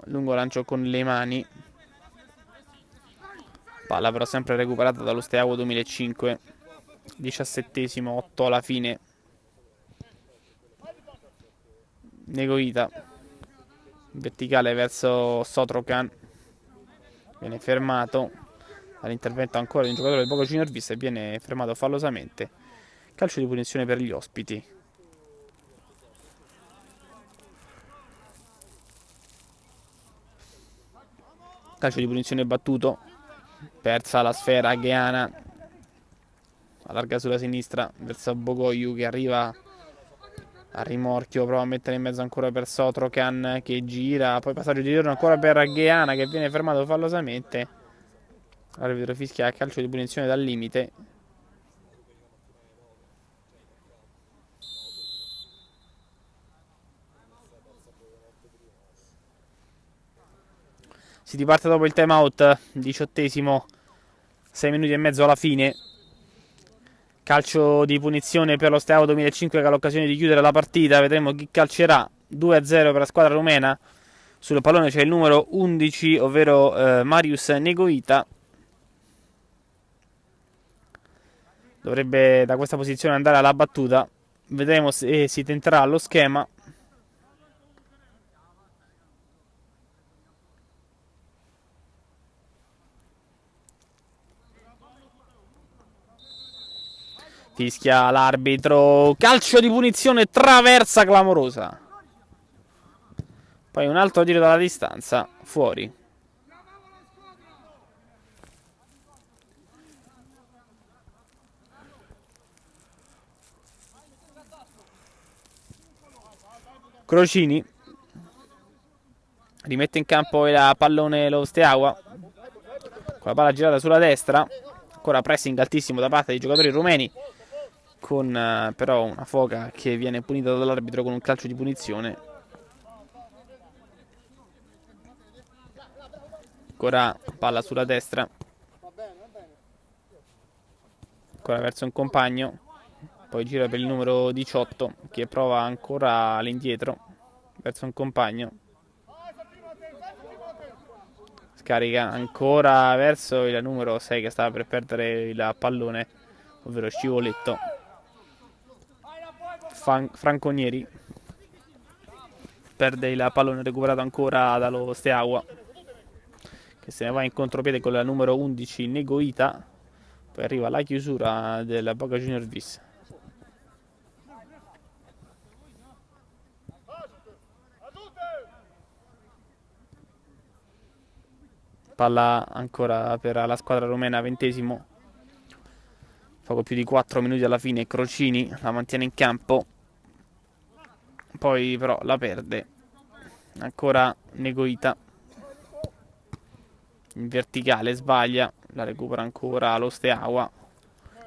Speaker 1: Lungo lancio con le mani, palla però sempre recuperata dallo Steaua 2005. 17esimo, 8 alla fine. Negoita, verticale verso Sotrokan, viene fermato all'intervento ancora di un giocatore del Boca Junior Vis e viene fermato fallosamente. Calcio di punizione per gli ospiti. Calcio di punizione battuto, persa la sfera Gheana, allarga sulla sinistra verso Bogoiu, che arriva a rimorchio, prova a mettere in mezzo ancora per Sotrokan, che gira, poi passaggio di ritorno ancora per Gheana, che viene fermato fallosamente. L'arbitro fischia a calcio di punizione dal limite. Si riparte dopo il time out, 18esimo, 6 minuti e mezzo alla fine. Calcio di punizione per lo Steaua 2005, che ha l'occasione di chiudere la partita. Vedremo chi calcerà. 2-0 per la squadra rumena. Sul pallone c'è il numero 11, ovvero Marius Negoita. Dovrebbe da questa posizione andare alla battuta. Vedremo se si tenterà lo schema. Fischia l'arbitro. Calcio di punizione, traversa clamorosa. Poi un altro tiro dalla distanza, fuori. Crocini rimette in campo il pallone lo Steaua, con la palla girata sulla destra. Ancora pressing altissimo da parte dei giocatori rumeni, con però una foga che viene punita dall'arbitro con un calcio di punizione. Ancora palla sulla destra. Ancora verso un compagno. Poi gira per il numero 18 che prova ancora all'indietro. Verso un compagno. Scarica ancora verso il numero 6 che stava per perdere il pallone, ovvero Scivoletto. Franconieri perde il pallone recuperato ancora dallo Steaua, che se ne va in contropiede con la numero 11 Negoita. Poi arriva la chiusura del Boca Junior Vis. Palla ancora per la squadra romena, 20esimo. Poco più di 4 minuti alla fine. Crocini la mantiene in campo. Poi però la perde. Ancora Negoita. In verticale sbaglia. La recupera ancora lo Steaua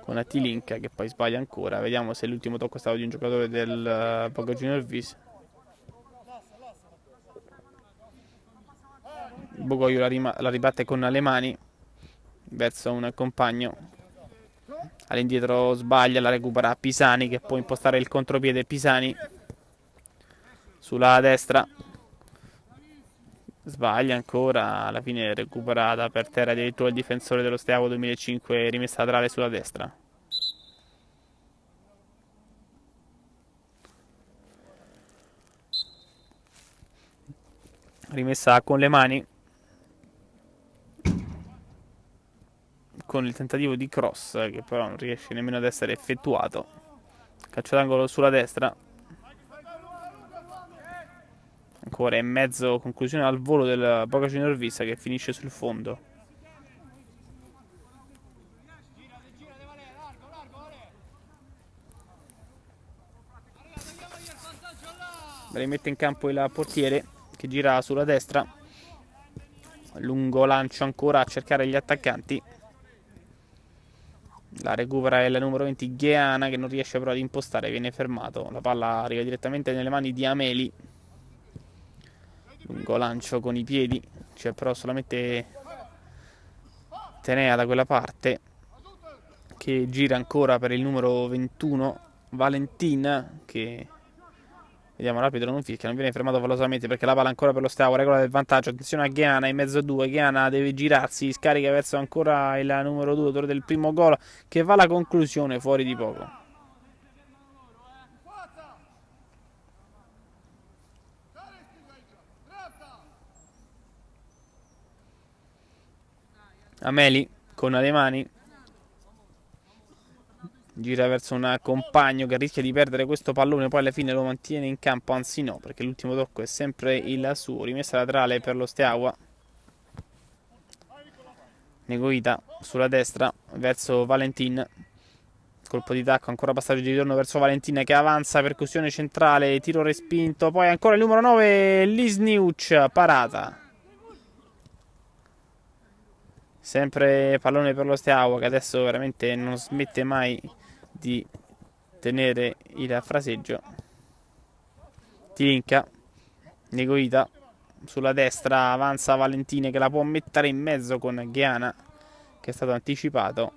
Speaker 1: con Atilinka che poi sbaglia ancora. Vediamo se l'ultimo tocco è stato di un giocatore del Boca Junior Vis. Bogoglio la ribatte con le mani verso un compagno. All'indietro sbaglia, la recupera Pisani che può impostare il contropiede. Pisani sulla destra sbaglia ancora, alla fine recuperata per terra addirittura il difensore dello Steaua 2005, rimessa laterale sulla destra. Rimessa con le mani, con il tentativo di cross che però non riesce nemmeno ad essere effettuato. Calcio d'angolo sulla destra. Ancora in mezzo, conclusione al volo del Boca Junior Vis che finisce sul fondo. Rimette in campo il portiere che gira sulla destra. Lungo lancio ancora a cercare gli attaccanti. La recupera il numero 20 Gheana che non riesce però ad impostare, viene fermato. La palla arriva direttamente nelle mani di Ameli. Lungo lancio con i piedi, c'è però solamente Tenea da quella parte che gira ancora per il numero 21 Valentin che vediamo l'arbitro non fischia, non viene fermato velocemente perché la palla ancora per lo Steaua, regola del vantaggio. Attenzione a Gheana in mezzo a due. Gheana deve girarsi, scarica verso ancora il numero 2 autore del primo gol che va alla conclusione fuori di poco. Ameli con le mani gira verso un compagno che rischia di perdere questo pallone, poi alla fine lo mantiene in campo, anzi no, perché l'ultimo tocco è sempre il suo. Rimessa laterale per lo Steaua. Negoita sulla destra verso Valentin. Colpo di tacco, ancora passaggio di ritorno verso Valentin che avanza, percussione centrale, tiro respinto, poi ancora il numero 9 Lisniuc, parata. Sempre pallone per lo Steaua che adesso veramente non smette mai di tenere il fraseggio. Tilinka, Negoita sulla destra, avanza Valentine che la può mettere in mezzo con Gheana che è stato anticipato.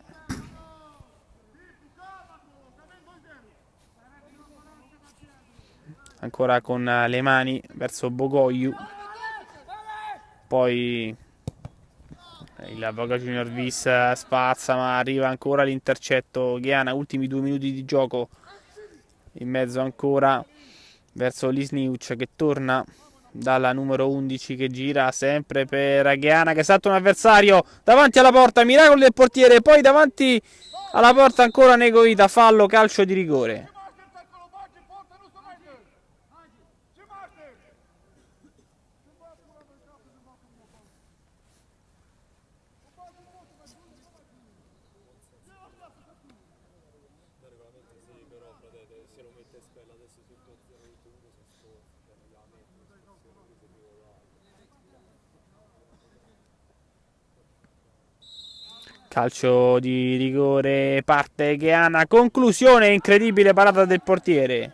Speaker 1: Ancora con le mani verso Bogoglio. Poi il Boca Junior Vis spazza ma arriva ancora l'intercetto Gheana, ultimi 2 minuti di gioco in mezzo ancora verso Lisniuc che torna dalla numero 11 che gira sempre per Gheana che salta un avversario davanti alla porta, miracolo del portiere, poi davanti alla porta ancora Negoita, fallo, calcio di rigore. Calcio di rigore, parte Gheana, conclusione, incredibile parata del portiere.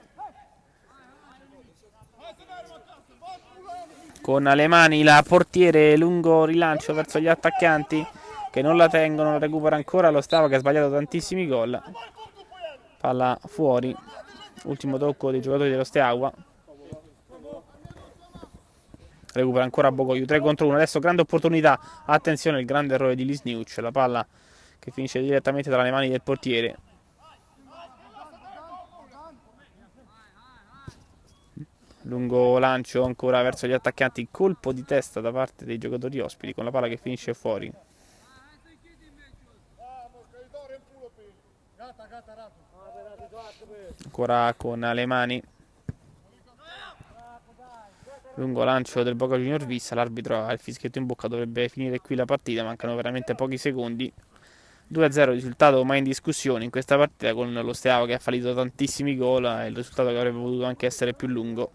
Speaker 1: Con le mani la portiere, lungo rilancio verso gli attaccanti che non la tengono, recupera ancora lo Steaua che ha sbagliato tantissimi gol. Palla fuori, ultimo tocco dei giocatori dello Steaua. Recupera ancora Bogoiu, 3 contro 1, adesso grande opportunità, attenzione il grande errore di Lisniuc, la palla che finisce direttamente tra le mani del portiere. Lungo lancio ancora verso gli attaccanti, colpo di testa da parte dei giocatori ospiti con la palla che finisce fuori. Ancora con le mani. Lungo lancio del Boca Junior Vis, l'arbitro ha il fischietto in bocca, dovrebbe finire qui la partita, mancano veramente pochi secondi. 2-0 risultato mai in discussione in questa partita, con lo Steaua che ha fallito tantissimi gol e il risultato che avrebbe potuto anche essere più lungo.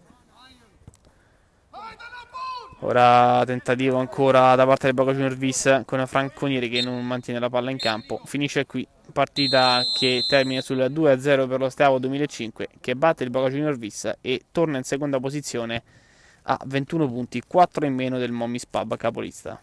Speaker 1: Ora tentativo ancora da parte del Boca Junior Vis con Franconieri che non mantiene la palla in campo. Finisce qui, partita che termina sul 2-0 per lo Steaua 2005 che batte il Boca Junior Vis e torna in seconda posizione a 21 punti, 4 in meno del Momis Pub capolista.